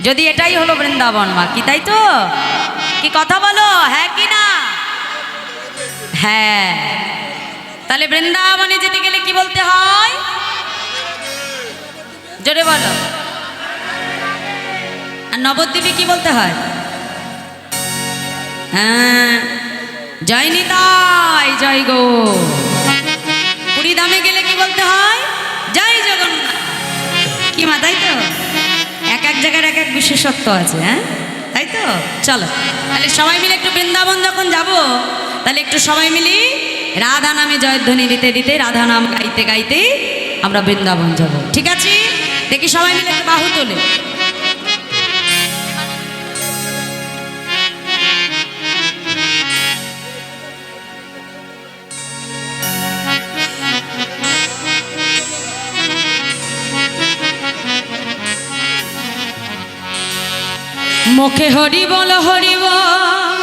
যদি এটাই হলো বৃন্দাবন মা, কি তাই তো? কি কথা বলো, হ্যাঁ কি না? হ্যাঁ, তাহলে বৃন্দাবনে যেতে গেলে কি বলতে হয়? জোরে বলো। আর নবদ্বীপে কি বলতে হয়? হ্যাঁ, জয় নিতাই জয় গো। পুরীধামে গেলে কি বলতে হয়? জয় জগন্নাথ। কি মা, তাই তো? এক এক জায়গার এক এক বিশেষত্ব আছে, হ্যাঁ তাই তো? চলো তাহলে সবাই মিলে একটু বৃন্দাবন যখন যাব, তাহলে একটু সবাই মিলে রাধা নামে জয়ধ্বনি দিতে দিতে, রাধা নাম গাইতে গাইতে আমরা বৃন্দাবন যাব, ঠিক আছে? দেখি সবাই মিলে একটু বাহু তোলে। মুখে হরি বল হরি বল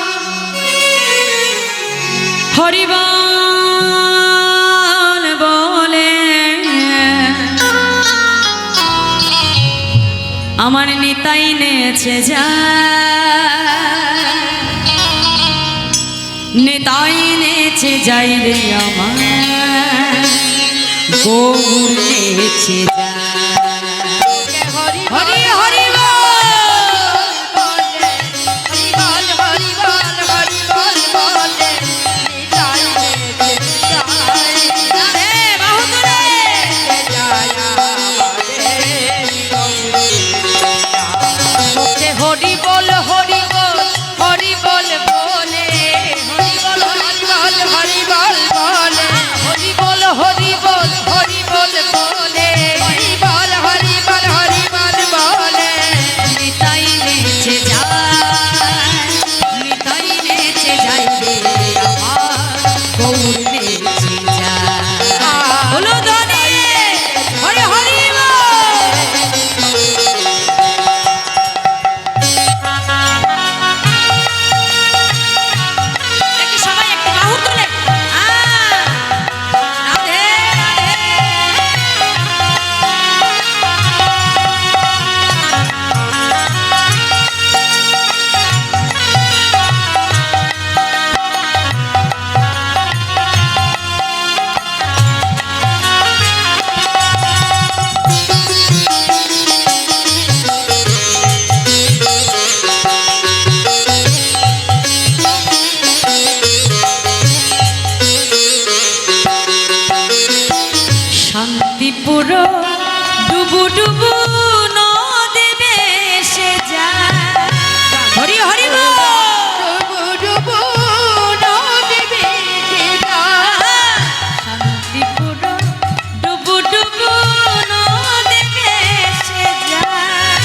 হরি বল বলে আমার নিতাই নেছে যায়, নিতাই নেছে যাই রে আমার গৌর নেছে যায়। হরি হরি হরি শান্তিপুর ডুবু ডুবু নদী ভেসে যায়। হরি হরি বল। ডুবু ডুবু নদী ভেসে যায়। শান্তিপুর ডুবু ডুবু নদী ভেসে যায়।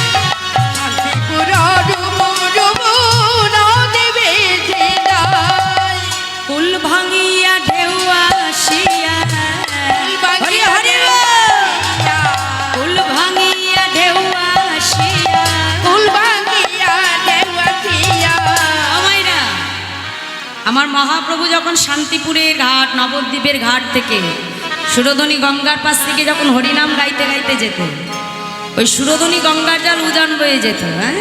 শান্তিপুর ডুবু ডুবু নদী ভেসে যায়। কুল ভাঙিয়া ঢেউ আসিয়া, হরি হরি কুল ভাঙিয়া ঢেউ আসিয়া, কুল ভাঙিয়া ঢেউ আসিয়া। আমার মহাপ্রভু যখন শান্তিপুরের ঘাট, নবদ্বীপের ঘাট থেকে সুরধনী গঙ্গার পাশ থেকে যখন হরিনাম গাইতে গাইতে যেতেন, ওই সুরধনী গঙ্গার জল উজান বয়ে যেত। হ্যাঁ,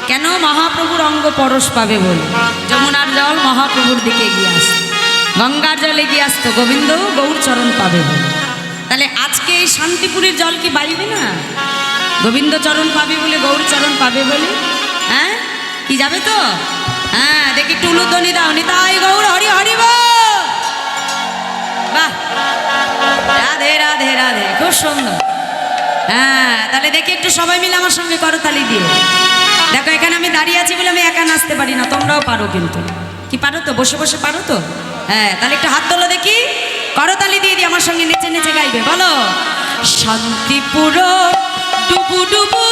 কেন? মহাপ্রভুর অঙ্গ পরশ পাবে বলে যমুনার জল মহাপ্রভুর দিকে এগিয়ে আসত, গঙ্গার জল এগিয়ে আসতো গোবিন্দ গৌর চরণ পাবে বলে। তাহলে আজকে এই শান্তিপুরের জল কি বাইবে না? গোবিন্দ চরণ পাবে বলে, গৌর চরণ পাবে বলে। হ্যাঁ, কি যাবে তো? হ্যাঁ, দেখি একটু উলুধ্বনি দাও। নিতাই গৌর হরি হরি বল। বাহ, রাধে রাধে রাধে, খুব সুন্দর। হ্যাঁ, তাহলে দেখি একটু সবাই মিলে আমার সঙ্গে করতালি দিয়ে। দেখো এখানে আমি দাঁড়িয়ে আছি বলে আমি একা নাচতে পারি না, তোমরাও পারো কিন্তু। কি পারো তো? বসে বসে পারো তো? হ্যাঁ, তাহলে একটু হাত তোলো দেখি, করতালি দিয়ে দিয়ে আমার সঙ্গে নেচে নেচে গাইবে। বলো, শান্তিপুর ডুবু ডুবু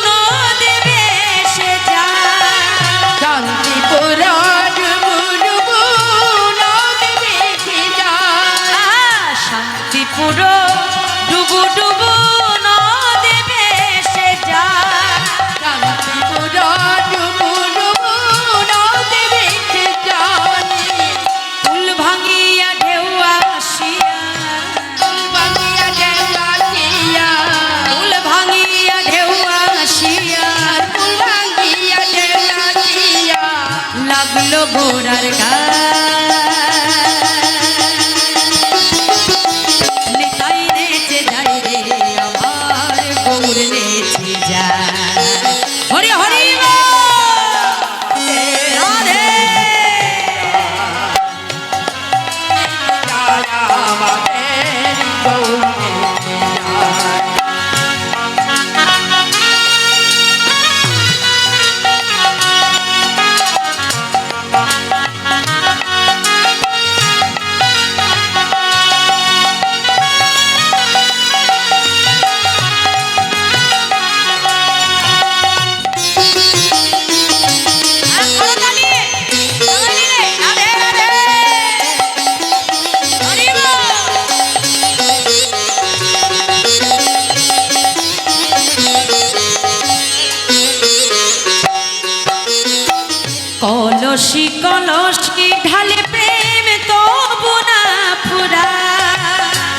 নদী ভেসে যায়। শান্তিপুর ডুবু ডুবু নদী ভেসে যায়। শান্তিপুর ডুবু ডুবু নদী ভেসে যায়। শান্তিপুর ডুবু ডুবু নদী ভেসে যায়। কুল ভাঙিয়া ঢেউ আসিয়া, কুল ভাঙিয়া ঢেউ আসিয়া, কুল ভাঙিয়া ঢেউ আসিয়া। উঠলো ঘোড়ার গায় নিতাই নেচে যায় রে আমার গৌর নেচে যায় হরি হরি রাধে কলসি কলসি ঢালে প্রেম তবু না ফুরা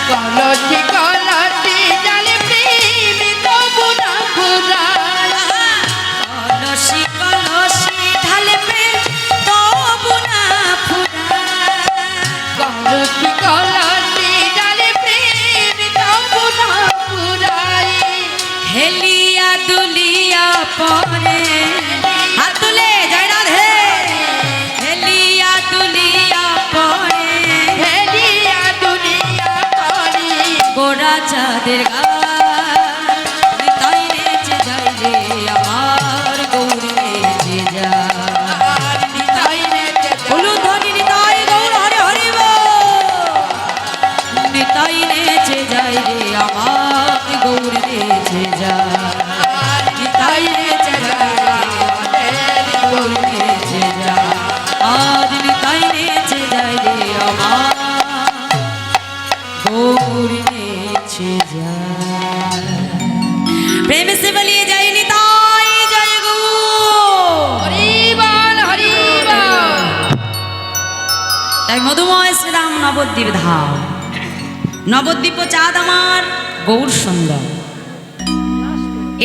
কলসি কলসি ঢালে প্রেম তবু না ফুরা কলসি কলসি ঢালে প্রেম তবু না ফুরা কলসি কলসি ঢালে প্রেম তবু না ফুরাই হেলিয়া দুলিয়া পরে হাত তুলে জয় রাধে হেলিয়া দুলিয়া পরে হেলিয়া দুনিয়া করি গোরা চাঁদের গায় নেচে যায় রে আমার গৌর নেচে যায় নিতাই নেচে হলুদ ধ্বনি নিতাই গৌর হরে হরি নিতাই নেচে যায় রে আমার গৌর নেচে যায় নিতাই নেচে যায় রে গৌর নেচে যায় আজ নিতাই নেচে যায় রে আমার গৌর নেচে যায় প্রেম से বলিয়ে যায় নিতাই জয় গৌর হরিবল হরিবল তাই মধুময় শ্রীরাম নবদ্বীপ ধাম নবদ্বীপ চাঁদ আমার গৌর সুন্দর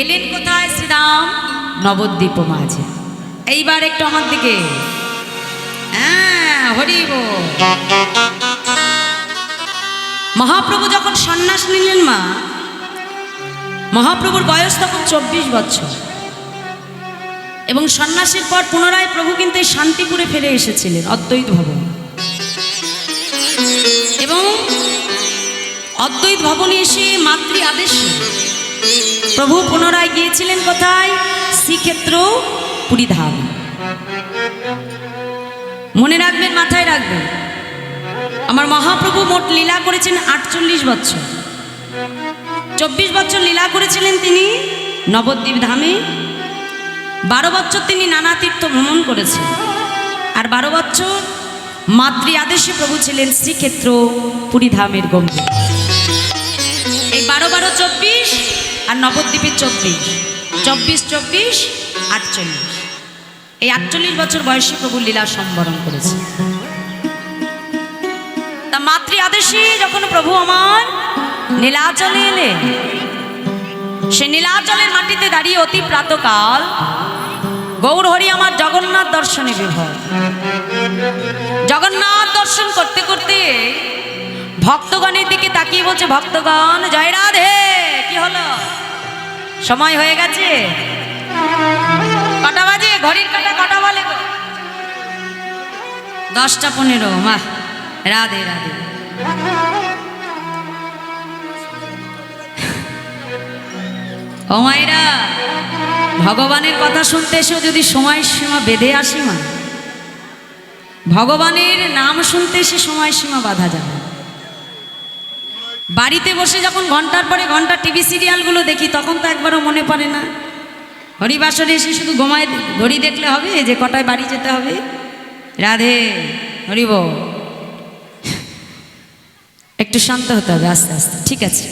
এলেন কোথায় শ্রীরাম নবদ্বীপ মাঝে এইবার একটু আমার দিকে হ্যাঁ হরি বল। মহাপ্রভু যখন সন্ন্যাস নিলেন মা মহাপ্রভুর বয়স তখন 24 বছর এবং সন্ন্যাসের পর পুনরায় প্রভু কিন্তু এই শান্তিপুরে ফিরে এসেছিলেন অদ্বৈত ভবন এবং অদ্বৈত ভবনে এসে মাতৃ আদেশে প্রভু পুনরায় গিয়েছিলেন কোথায় শ্রীক্ষেত্র পুরীধাম মনে রাখবেন মাথায় রাখবেন আমার মহাপ্রভু মোট লীলা করেছেন 48 বছর 24 বছর লীলা করেছিলেন তিনি নবদ্বীপ ধামে 12 বছর তিনি নানা তীর্থ ভ্রমণ করেছেন আর 12 বছর মাতৃ আদেশে প্রভু ছিলেন শ্রীক্ষেত্র পুরীধামের গম্ভীর এই 12 12 24 আর নবদ্বীপের 24 24 24 48 এই 48 বছর বয়সে প্রভু লীলা সম্বরণ করেছে তা মাতৃ আদেশে যখন প্রভু আমার নীলাচলে এলেন সে নীলাচলের মাটিতে দাঁড়িয়ে অতি প্রাতকাল গৌর হরি আমার জগন্নাথ দর্শনে বিভোর জগন্নাথ দর্শন করতে করতে ভক্তগণের দিকে তাকিয়ে বলছে ভক্তগণ জয় রাধে কি হলো সময় হয়ে গেছে কটা বাজে ঘড়ির কাঁটা কটা বলে গো 10টা 15 মা রাধে রাধে ও মায়েরা ভগবানের কথা শুনতে এসেও যদি সময়সীমা বেঁধে আসি মা ভগবানের নাম শুনতে এসে সময়সীমা বাঁধা যাবে বাড়িতে বসে যখন ঘন্টার পরে ঘন্টা টিভি সিরিয়ালগুলো দেখি তখন তো একবারও মনে পড়ে না হরিবাসরে এসে শুধু ঘুমায় ঘড়ি দেখলে হবে যে কটায় বাড়ি যেতে হবে রাধে হরিব একটু শান্ত হতে হবে আস্তে আস্তে ঠিক আছে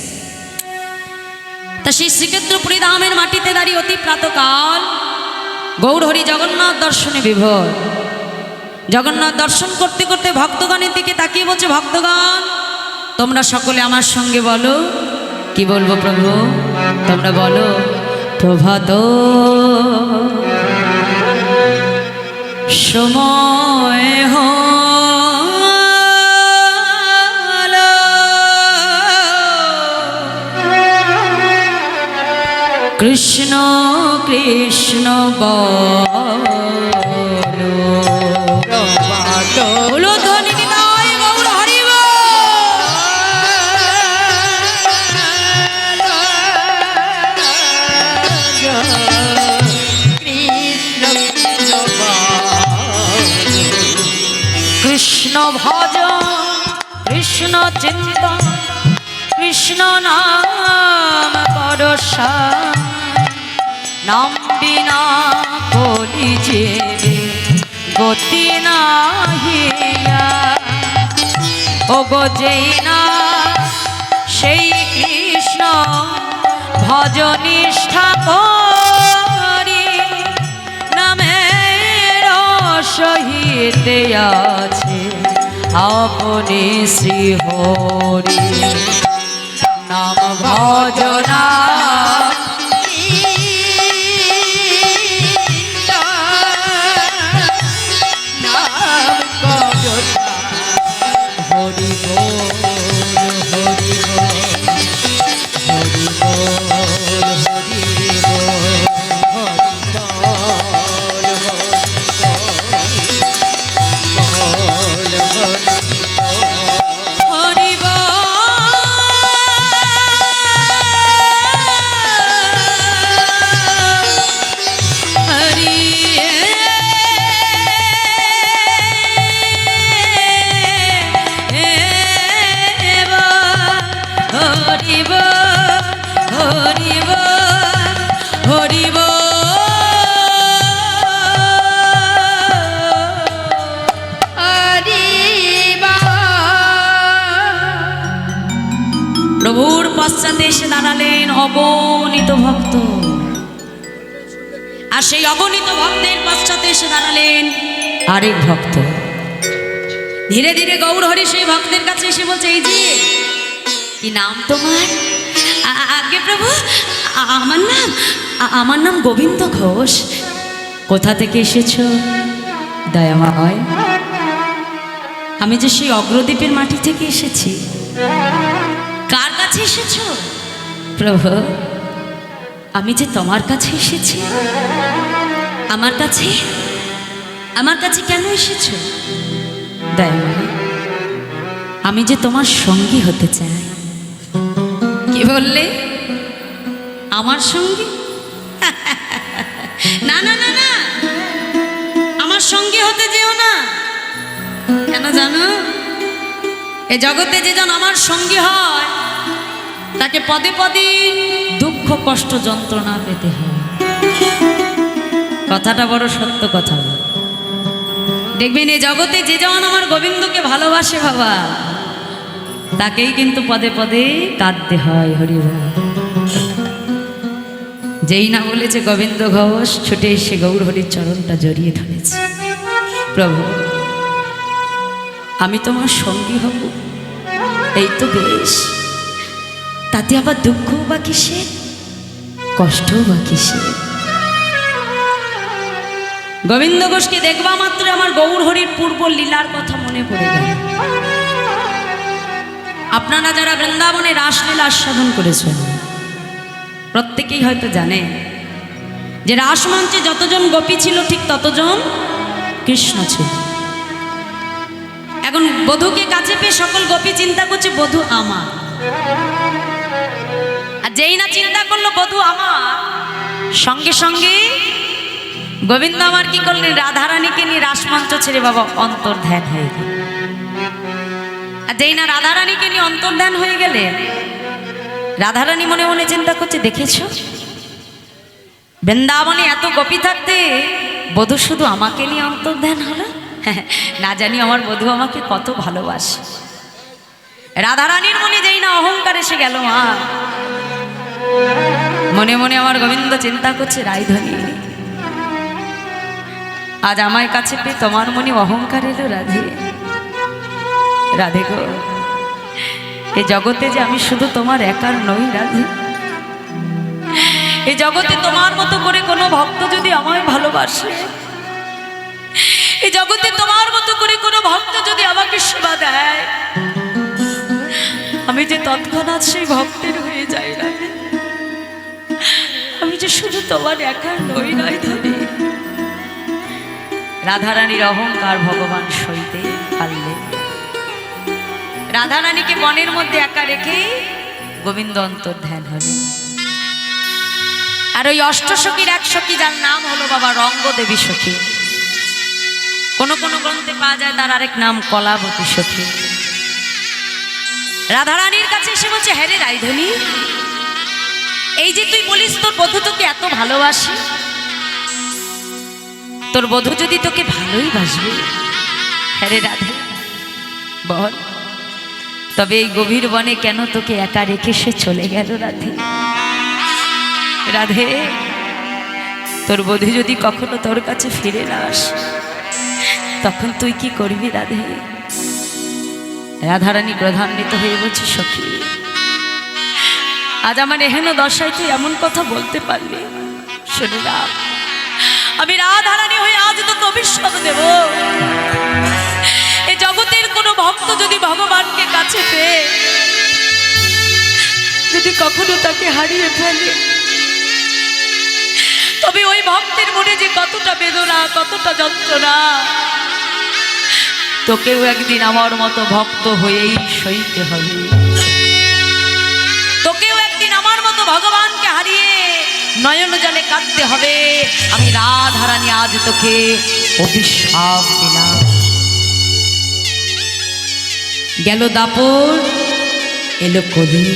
তা সেই শ্রীক্ষেত্র পুরীধামের মাটিতে দাঁড়িয়ে অতি প্রাতকাল গৌর হরি জগন্নাথ দর্শনে বিভোর জগন্নাথ দর্শন করতে করতে ভক্তগণের দিকে তাকিয়ে বলছে ভক্তগণ তোমরা সকলে আমার সঙ্গে বলো কি বলবো প্রভু তোমরা বলো প্রভাত সময় সময় হলো কৃষ্ণ কৃষ্ণ বলো বলো ধ্বনি নিতাই গৌর হরি বল। কৃষ্ণ ভজ কৃষ্ণ চিন্তন কৃষ্ণ নাম করসা নাম বিনা কলি যেবে গতি নাহিয়া ও গো যেই না সেই কৃষ্ণ ভজ নিষ্ঠা করি নামের সহিত আছে আপনি শ্রী হরি নাম ভজনা হরি বল হরি বল হরি বল হরি বল হরি প্রভুর পশ্চাতে এসে দাঁড়ালেন অগণিত ভক্ত, আর সেই অগণিত ভক্তের পশ্চাতে এসে দাঁড়ালেন আরেক ভক্ত। ধীরে ধীরে গৌর হরি সেই ভক্তের কাছে এসে বলছে, এই যে কি নাম তোমার? আগে প্রভু আমার নাম গোবিন্দ ঘোষ। কোথা থেকে এসেছো দয়াময়? আমি যে সেই অগ্রদ্বীপের মাটি থেকে এসেছি। কার কাছে এসেছো? প্রভু আমি যে তোমার কাছে এসেছি। আমার কাছে কেন এসেছো দয়াময়? আমি যে তোমার সঙ্গী হতে চাই। কি বললে? আমার সঙ্গী? না না না না, আমার সঙ্গী হতে যেও না। কেন জানো? এ জগতে যে জন আমার সঙ্গী হয় তাকে পদে পদে দুঃখ কষ্ট যন্ত্রণা পেতে হয়। কথাটা বড় সত্য কথা। দেখবেন এই জগতে যে জন আমার গোবিন্দকে ভালোবাসে বাবা, তাকেই কিন্তু পদে পদে কাঁদতে হয়। হরি বল। যেই না বলেছে গোবিন্দ ঘোষ, ছুটে এসে গৌর হরির চরণটা জড়িয়ে ধরেছে। প্রভু আমি তোমার সঙ্গী হব, এই তো বেশ। তাতে আবার দুঃখ বা কিসে, কষ্ট বা কিসে? গোবিন্দ ঘোষকে দেখবা মাত্র আমার গৌর হরির পূর্ব লীলার কথা মনে পড়ে গেল। আপনারা যারা বৃন্দাবনে রাসলীলা আস্বাদন করেছেন প্রত্যেকেই হয়তো জানেন যে রাসমঞ্চে যতজন গোপী ছিল ঠিক ততজন কৃষ্ণ ছিল। এখন বধূকে কাছে পেয়ে সকল গোপী চিন্তা করছে বধূ আমার। আর যেই না চিন্তা করলো বধূ আমার, সঙ্গে সঙ্গে গোবিন্দ আমার কি করলেন? রাধারানীকে নিয়ে রাসমঞ্চ ছেড়ে বাবা অন্তর্ধান হয়ে গেল। আর যেই না রাধারানীকে নিয়ে অন্তর্ধান হয়ে গেলে, রাধারানী মনে মনে চিন্তা করছে, দেখেছ বৃন্দাবনে এত গোপী থাকতে বধূ শুধু আমাকে নিয়ে অন্তর্ধান হলো। না জানি আমার বধূ আমাকে কত ভালোবাসে। রাধারানীর মনে যেই না অহংকার এসে গেল, মনে মনে আমার গোবিন্দ চিন্তা করছে, রায়ধনী আজ আমার কাছে পেয়ে তোমার মনে অহংকার এলো। রাধে রাধে গো, এই জগতে যে আমি শুধু তোমার একার নই রাধে। এই জগতে তোমার মতো করে কোনো ভক্ত যদি আমায় ভালোবাসে, এই জগতে তোমার মতো করে কোনো ভক্ত যদি আমাকে সেবা দেয়, আমি যে তৎক্ষণাৎ সেই ভক্তের হয়ে যাই না। আমি যে শুধু তোমার একার নই নয় ধরে। রাধারানীর অহংকার ভগবান সইতে পারলেন। রাধারানীকে বনের মধ্যে একা রেখে গোবিন্দ অন্তর্ধান হলেন। আর ওই অষ্টসখীর এক সখী যার নাম হলো বাবা রঙ্গদেবী সখী, কোন কোন গ্রন্থে পাওয়া যায় তার আরেক নাম কলাবতী সখী। রাধারানীর কাছে এসে বলছে, হ্যাঁ রে রাইধনী, এই যে তুই বলিস তোর বধূ তোকে এত ভালোবাসে, তোর বধূ যদি তোকে ভালোই বাসবে, হ্যাঁ রে রাধে বল, তবে এই গভীর বনে কেন তোকে একা রেখে সে চলে গেল? রাধে রাধে, তোর বধূ যদি কখনো তোর কাছে ফিরে না আসে, তখন তুই কি করবি রাধে? রাধারানী ক্রোধান্বিত হয়ে বলছে, সখী আজ আমার এহেন দশায় তুই এমন কথা বলতে পারলি? শুনে না, আমি রাধারানী হয়ে আজ তোকে অভিশাপ দেব। এই জগতের কোনো ভক্ত যদি ভগবানকে কাছে পেয়ে যদি কখনো তাকে হারিয়ে ফেলে, তবে ওই ভক্তের মনে যে কতটা বেদনা, কতটা যন্ত্রণা, তোকেও একদিন আমার মতো ভক্ত হয়েই সইতে হবে। তোকেও একদিন আমার মতো ভগবানকে হারিয়ে নয়ন জলে কাঁদতে হবে। আমি রাধারানী আজ তোকে অভিশাপ দিলাম। গেল দাপর, এলো কলি।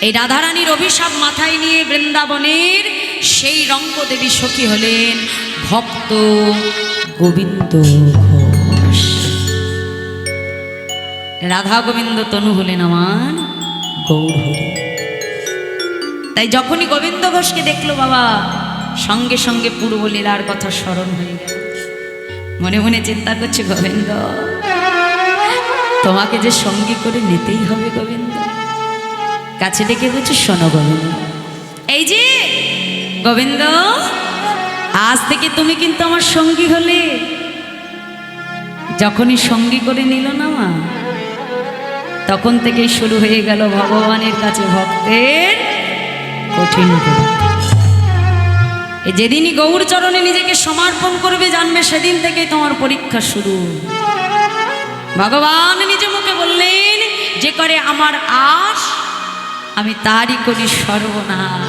এই রাধারানীর অভিশাপ মাথায় নিয়ে বৃন্দাবনের সেই রঙ্গদেবী সখী হলেন ভক্ত গোবিন্দ ঘোষ। রাধা গোবিন্দ তনু হলেন আমার গৌর হরি। তাই যখনই গোবিন্দ ঘোষকে দেখলো বাবা, সঙ্গে সঙ্গে পূর্বলীলার কথা স্মরণ হয়ে গেল। মনে মনে চিন্তা করছে, গোবিন্দ তোমাকে যে সঙ্গী করে নিতেই হবে। গোবিন্দ কাছে ডেকে বলছে, শোনো গোবিন্দ, এই যে গোবিন্দ, আজ থেকে তুমি কিন্তু আমার সঙ্গী হলে। যখনই সঙ্গী করে নিল না মা, তখন থেকেই শুরু হয়ে গেল ভগবানের কাছে ভক্তের কঠিন পরীক্ষা। যেদিনই গৌর চরণে নিজেকে সমর্পণ করবে, জানবে সেদিন থেকেই তোমার পরীক্ষা শুরু। ভগবান নিজে মুখে বললেন, যে করে আমার আশ আমি তারই করি সর্বনাশ,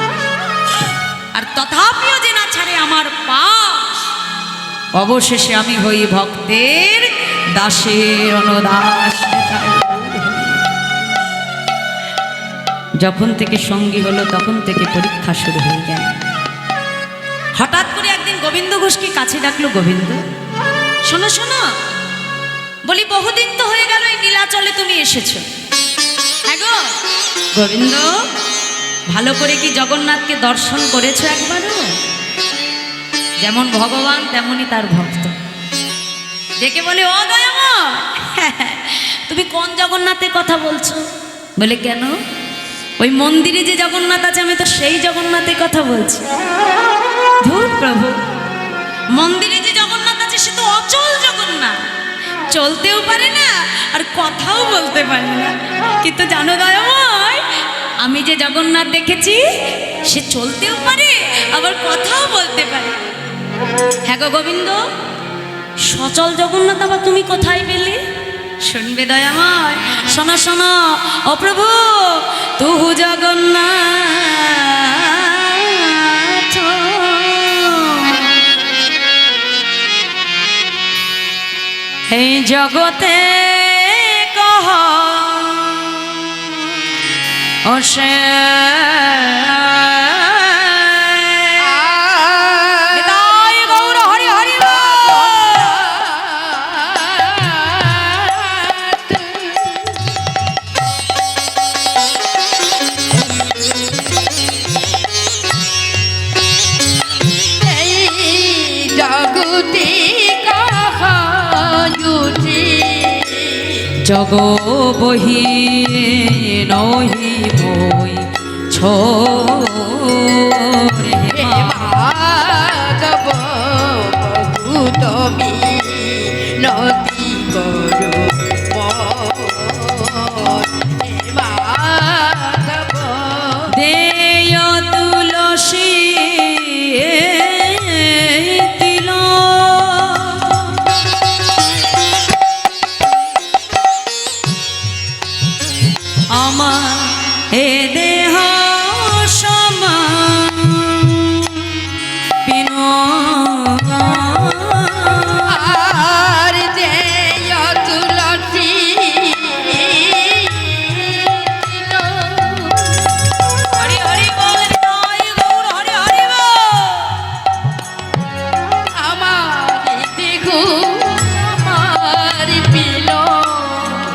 আর তথাপিও যে না ছাড়ে আমার পাশ, অবশেষে আমি হই ভক্তের দাসের অনুদাস। যখন থেকে সঙ্গী হলো তখন থেকে পরীক্ষা শুরু হয়ে গেল। হঠাৎ করে একদিন গোবিন্দ ঘোষকে কাছে ডাকলো, গোবিন্দ শোনো শোনো, বলি বহুদিন তো হয়ে গেল এই নীলাচলে তুমি এসেছো। হ্যাঁ গো গোবিন্দ, ভালো করে কি জগন্নাথকে দর্শন করেছো একবারও? যেমন ভগবান তেমনই তার ভক্ত। ডেকে বলে, ও দয়াময়, তুমি কোন জগন্নাথের কথা বলছো? বলে কেন? ওই মন্দিরে যে জগন্নাথ আছে আমি তো সেই জগন্নাথের কথা বলছি। ধুর প্রভু, মন্দিরে যে জগন্নাথ আছে সে তো অচল জগন্নাথ, চলতেও পারে না আর কথাও বলতে পারে না। কিন্তু জানো দয়াময়, আমি যে জগন্নাথ দেখেছি সে চলতেও পারে আবার কথাও বলতে পারে। হ্যাঁ গো গোবিন্দ, সচল জগন্নাথ আবার তুমি কোথায় পেলে? শুনবে দয়াময়, শোনো শোনো, ও প্রভু তুহু জগন্নাথ, এই জগতে কহ ও সে জগ বহি নহি মই ছোরে মাগব বহুত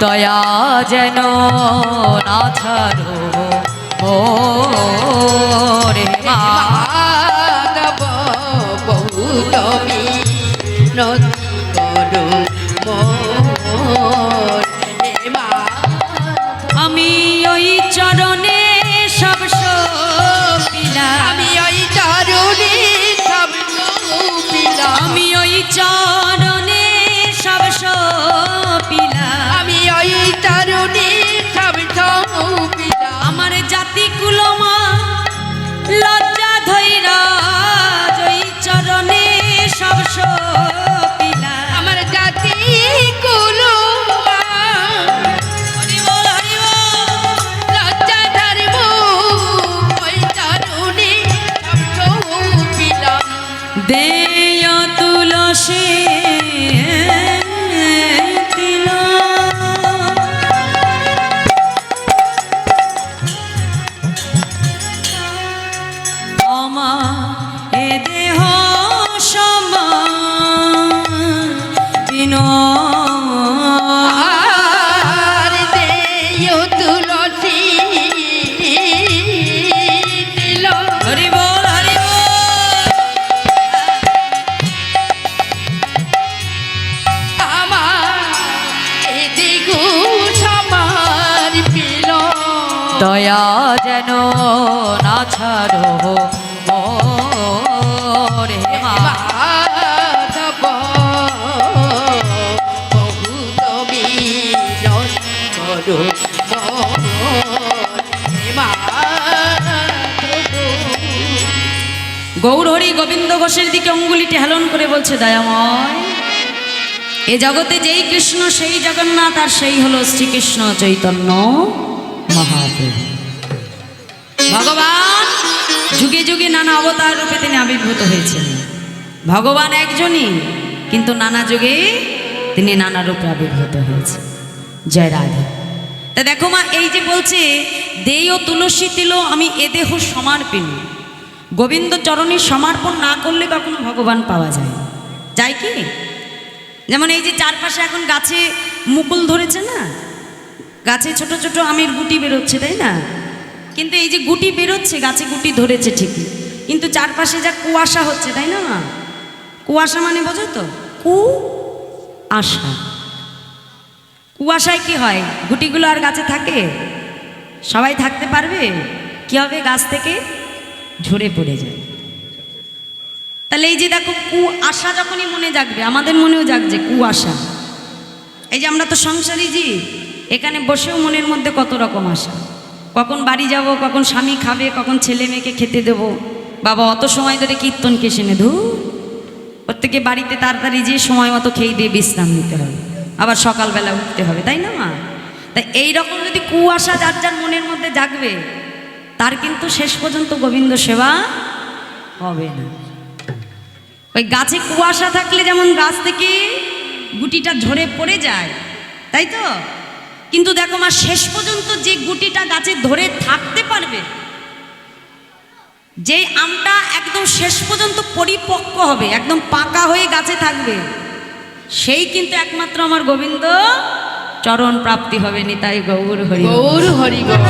দয়া যেন না ছাড়ো রে মা। মাধব বহু তুমি নদী করো মোর হে মা। আমি ওই চরণে সব সপিলাম, আমি ওই তরুণী সব পিলাম, আমি ওই চরণে সব সপিলাম। আমি ওই তরুণী সব পিলাম, আমার জাতি কুলমা লজ্জা ধৈরা ওই চরণে সব সপিলাম। আমার জাতি কুলো হরি বল হরি বল। লজ্জা ধরব ওই তরুণী সব পিলাম। দেয় তুলসী তিল, আমার এ দেহ সমাপিন। আর দেয় তুলসী দিল। হরি বল হরি বল। আমার এদিকু সবার পিল। দয়া যেন না ছাড়ো রে মা। মাধব বহু তুমি করো গৌর হরি গোবিন্দ ঘোষের দিকে অঙ্গুলিটি হেলন করে বলছে, দয়াময়, এ জগতে যেই কৃষ্ণ সেই জগন্নাথ, আর সেই হলো শ্রীকৃষ্ণ চৈতন্য মহাপ্রভু। ভগবান যুগে যুগে নানা অবতার রূপে তিনি আবির্ভূত হয়েছেন। ভগবান একজনই, কিন্তু নানা যুগে তিনি নানা রূপে আবির্ভূত হয়েছেন। জয় রাধে। তা দেখো মা, এই যে বলছে দেয় তুলসী তিল, আমি এ দেহ সমর্পিন। গোবিন্দ চরণে সমর্পণ না করলে কখনো ভগবান পাওয়া যায় যায় কি? যেমন এই যে চারপাশে এখন গাছে মুকুল ধরেছে না, গাছে ছোট ছোট আমের গুটি বেরোচ্ছে, তাই না? কিন্তু এই যে গুটি বেরোচ্ছে, গাছে গুটি ধরেছে ঠিকই, কিন্তু চারপাশে যা কুয়াশা হচ্ছে, তাই না মা? কুয়াশা মানে বোঝো তো, কুয়াশা। কুয়াশায় কি হয়? গুটিগুলো আর গাছে থাকে? সবাই থাকতে পারবে? কি হবে? গাছ থেকে ঝরে পড়ে যায়। তাহলে এই যে দেখো, কুয়াশা যখনই মনে জাগবে, আমাদের মনেও জাগছে কুয়াশা। এই যে আমরা তো সংসারী জীব, এখানে বসেও মনের মধ্যে কত রকম আশা। কখন বাড়ি যাব, কখন স্বামী খাবে, কখন ছেলে মেয়েকে খেতে দেবো। বাবা অত সময় ধরে কীর্তন কে শুনে ধু, প্রত্যেকে বাড়িতে তাড়াতাড়ি যে সময় মতো খেয়ে দিয়ে বিশ্রাম নিতে হবে, আবার সকালবেলা উঠতে হবে, তাই না মা? তাই এইরকম যদি কুয়াশা যার যার মনের মধ্যে জাগবে, তার কিন্তু শেষ পর্যন্ত গোবিন্দ সেবা হবে না। ওই গাছে কুয়াশা থাকলে যেমন গাছ থেকে গুটিটা ঝরে পড়ে যায়, তাই তো? কিন্তু দেখো মা, শেষ পর্যন্ত যে গুটিটা গাছে ধরে থাকতে পারবে, যে আমটা একদম শেষ পর্যন্ত পরিপক্ক হবে, একদম পাকা হয়ে গাছে থাকবে, সেই কিন্তু একমাত্র আমার গোবিন্দ চরণ প্রাপ্তি হবে। নিতাই গৌর হরি। গৌর হরি গৌর।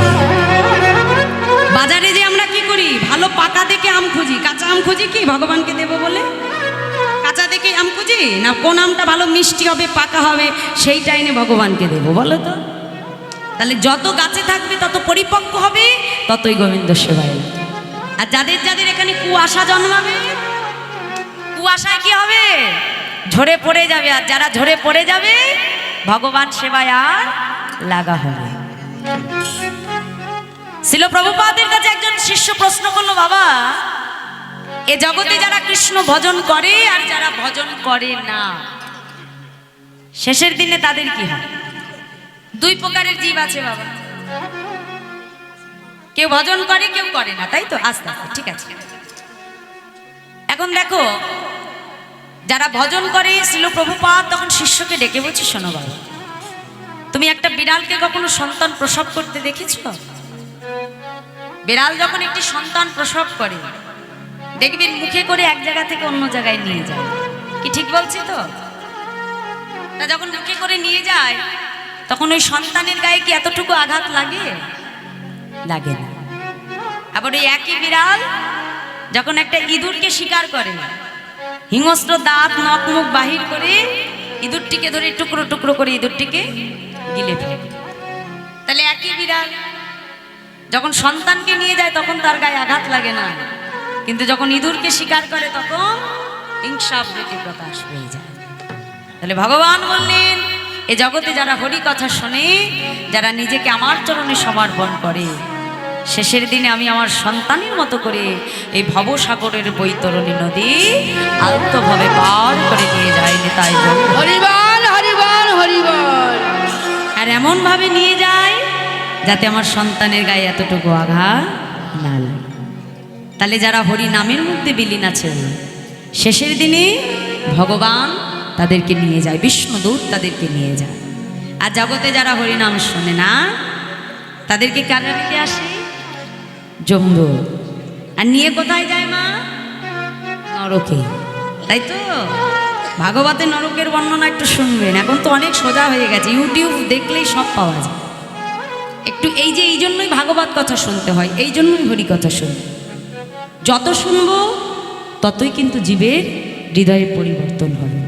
বাজারে যে আমরা কি করি, ভালো পাকা দেখে আম খুঁজি, কাঁচা আম খুঁজি কি ভগবানকে দেবো বলে? কাঁচা দেখে আম খুঁজি না, কোন আমটা ভালো মিষ্টি হবে, পাকা হবে, সেইটা এনে ভগবানকে দেবো, বলো তো? তাহলে যত গাছে থাকবে তত পরিপক্ক হবে, ততই গোবিন্দ সেবায়। আর যাদের যাদের এখানে কুয়াশা জন্মাবে, কুয়াশায় কি হবে? ঝরে পড়ে যাবে। আর যারা ঝরে পড়ে যাবে, ভগবান সেবায় আর লাগা হবে। শিল প্রভুপাদের কাছে একজন শিষ্য প্রশ্ন করলো, বাবা এ জগতে যারা কৃষ্ণ ভজন করে আর যারা ভজন করে না, শেষের দিনে তাদের কি হয়? দুই প্রকারের জীব আছে বাবা, কেউ ভজন করে, কেউ করে না, তাই তো? আস্তে আস্তে, ঠিক আছে। এখন দেখো, যারা ভজন করে, শিল প্রভুপাদ তখন শিষ্যকে ডেকে বলছে, শোনো বাবা, তুমি একটা বিড়ালকে কখনো সন্তান প্রসব করতে দেখেছ? বিড়াল যখন একটি সন্তান প্রসব করে, দেখবেন মুখে করে এক জায়গা থেকে অন্য জায়গায় নিয়ে যায়, কি ঠিক বলছি তো? তা যখন মুখে করে নিয়ে যায়, তখন ওই সন্তানের গায়ে কি এতটুকু আঘাত লাগে? লাগে না। আবার ওই একই বিড়াল যখন একটা ইঁদুরকে শিকার করে, হিংস্র দাঁত নখ মুখ বাহির করে ইঁদুরটিকে ধরে টুকরো টুকরো করে ইঁদুরটিকে গিলে ফেলে, তাহলে একই বিড়াল যখন সন্তানকে নিয়ে যায় তখন তার গায়ে আঘাত লাগে না, কিন্তু যখন ইঁদুরকে শিকার করে তখন হিংসাবৃত্তি প্রকাশ পেয়ে যায়। তাহলে ভগবান বললেন, এ জগতে যারা হরি কথা শোনে, যারা নিজেকে আমার চরণে সমর্পণ করে, শেষের দিনে আমি আমার সন্তানের মতো করে এই ভবসাগরের বৈতরণী নদী আলতোভাবে পার করে নিয়ে যায়। তাই হরিবল হরিবল হরিবল। আর এমন ভাবে নিয়ে যায় যাতে আমার সন্তানের গায়ে এতটুকু আঘাত না লাগে। তাহলে যারা হরি নামের মধ্যে বিলীন আছে, শেষের দিনে ভগবান তাদেরকে নিয়ে যায়, বিষ্ণুদূত তাদেরকে নিয়ে যায়। আর জগতে যারা হরি নাম শোনে না, তাদেরকে কারা দিতে আসে? জম্বু। আর নিয়ে কোথায় যায় মা? নরকে। তাই তো ভাগবতে নরকের বর্ণনা একটু শুনবেন। এখন তো অনেক সোজা হয়ে গেছে, ইউটিউব দেখলেই সব পাওয়া যায়। একটু এই জন্যই ভাগবত কথা শুনতে হয়, এই জন্যই হরি কথা শুনতে। যত শুনবো ততই কিন্তু জীবের হৃদয়ের পরিবর্তন হবে।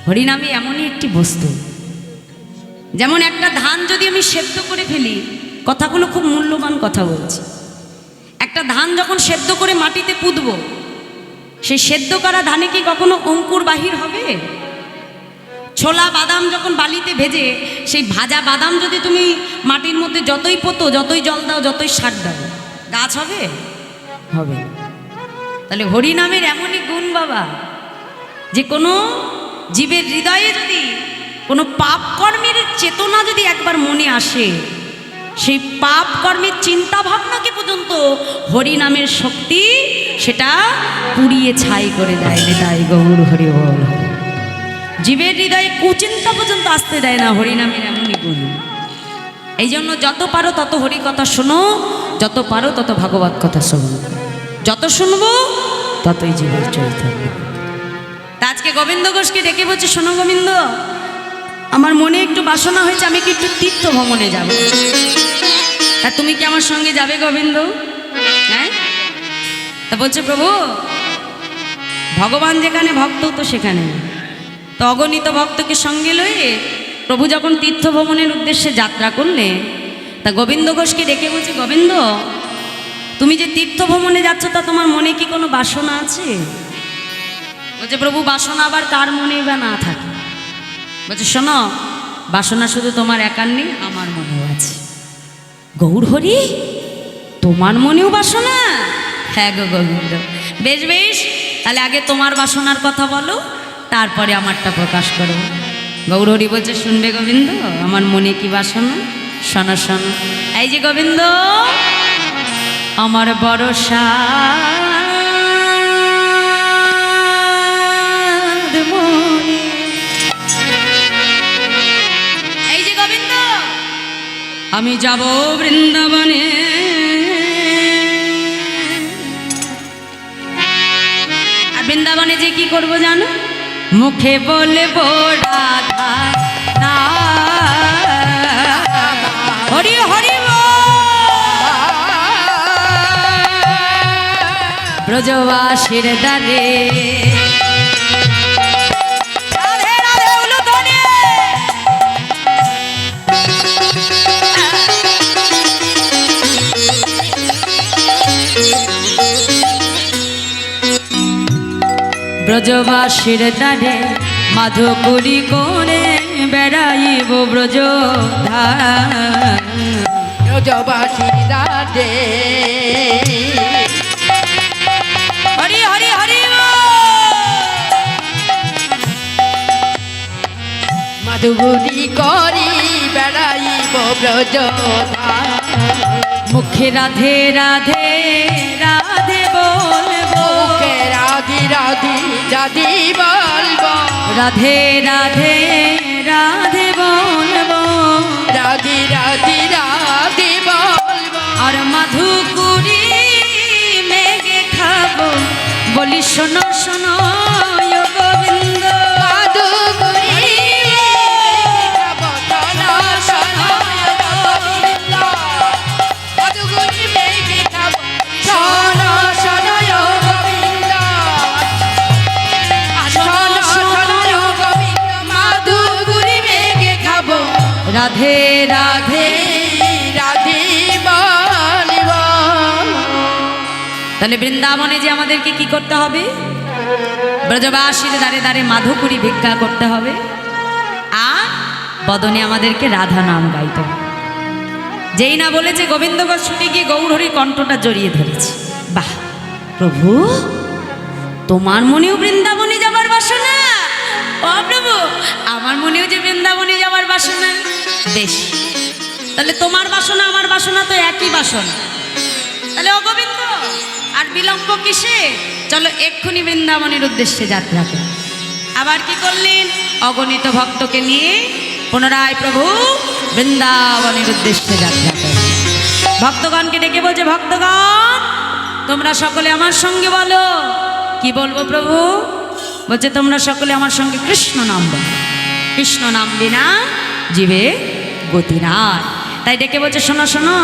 হরিনামে এমনই একটি বস্তু, যেমন একটা ধান যদি আমি সেদ্ধ করে ফেলি, কথাগুলো খুব মূল্যবান কথা বলছি। একটা ধান যখন সেদ্ধ করে মাটিতে পুঁতবো, সেই সেদ্ধ করা ধানে কি কখনো অঙ্কুর বাহির হবে? ছোলা বাদাম যখন বালিতে ভেজে, সেই ভাজা বাদাম যদি তুমি মাটির মধ্যে যতই পোতো, যতই জল দাও, যতই সার দাও, গাছ হবে? হবে। তাহলে হরি নামের এমনই গুণ বাবা, যে কোনো জীবের হৃদয়ে যদি কোনো পাপ কর্মের চেতনা যদি একবার মনে আসে, সেই পাপ কর্মের চিন্তা ভাবনাকে পর্যন্ত হরি নামের শক্তি সেটা পুড়িয়ে ছাই করে দেয়। তাই গৌর হরি বল। জীবের হৃদয়ে কুচিন্তা পর্যন্ত আসতে দেয় না, হরি নামের এমনই গুণ। এই জন্য যত পারো তত হরি কথা শোনো, যত পারো তত ভাগবত কথা শোনো। যত শুনবো ততই জীবের চৈতন্য। তা আজকে গোবিন্দ ঘোষকে ডেকে বলছে, শোনো গোবিন্দ, আমার মনে একটু বাসনা হয়েছে, আমি কি একটু তীর্থ ভ্রমণে যাব, তা তুমি কি আমার সঙ্গে যাবে গোবিন্দ? হ্যাঁ। তা বলছে, প্রভু ভগবান যেখানে ভক্ত তো সেখানে, তো অগণিত ভক্তকে সঙ্গে লয়ে প্রভু যখন তীর্থ ভ্রমণের উদ্দেশ্যে যাত্রা করলে, তা গোবিন্দ ঘোষকে ডেকে বলছে, গোবিন্দ তুমি যে তীর্থ ভ্রমণে যাচ্ছ, তা তোমার মনে কি কোনো বাসনা আছে? বলছে, প্রভু বাসনা আবার কার মনে বা না থাকে? বলছে, শোনো, বাসনা শুধু তোমার একার নেই, আমার মনেও আছে। গৌর হরি, তোমার মনেও বাসনা? হ্যাঁ গো গোবিন্দ। বেশ বেশ, তাহলে আগে তোমার বাসনার কথা বলো, তারপরে আমারটা প্রকাশ করো। গৌর হরি বলছে, শুনবে গোবিন্দ, আমার মনে কি বাসনা? শোনো শোনো। এই যে গোবিন্দ, আমার ভরসা আমি যাব বৃন্দাবনে, আর বৃন্দাবনে যে কি করব জানো? মুখে বলবো রাধা না, হরি হরি ব্রজবাসীর দ্বারে। ব্রজবাসীর দ্বারে মাধুকরী করে বেড়াইব ব্রজধাম। ব্রজবাসীর দ্বারে হরি হরি হরি মাধুকরী করি বেড়াইব ব্রজধাম। মুখে রাধে রাধে রাধে বলবো, মুখে রাধি রাধি রাধি বলবো, রাধে রাধে রাধে বলবো, রাধি রাধি রাধি বলবো। আর মধুকুরি মেঘে খাবো, বলি শোনো শোনো ও গোবিন্দ। মাধুকরী খাবো, শোনো রাধে রাধে। রাধে বলব। তাহলে বৃন্দাবনে যে আমাদেরকে কি করতে হবে? ব্রজবাসীর দ্বারে দ্বারে মাধুকুরি ভিক্ষা করতে হবে, আর বদনে আমাদেরকে রাধা নাম গাইতে হবে। যেই না বলেছে গোবিন্দগঞ্জ শুনে গিয়ে গৌরহরির কণ্ঠটা জড়িয়ে ধরেছে। বাহ প্রভু, তোমার মনেও বৃন্দাবনে যাবার বাসনা? ও প্রভু, আমার মনেও যে বৃন্দাবনে যাবার বাসনা। বেশ, তাহলে তোমার বাসনা আমার বাসনা তো একই বাসনা। তাহলে ও গোবিন্দ, আর বিলম্ব কিসে? চলো এক্ষুনি বৃন্দাবনের উদ্দেশ্যে যাত্রা করি। আবার কি করলেন? অগণিত ভক্তকে নিয়ে পুনরায় প্রভু বৃন্দাবনের উদ্দেশ্যে যাত্রা করেন। ভক্তগণকে ডেকে বলছে, ভক্তগণ তোমরা সকলে আমার সঙ্গে বলো। কি বলবো প্রভু? বলছে তোমরা সকলে আমার সঙ্গে কৃষ্ণ নাম বলো। কৃষ্ণ নাম বিনা জীবে গতি নাই। তাই ডেকে বলছে, শোনো শোনো,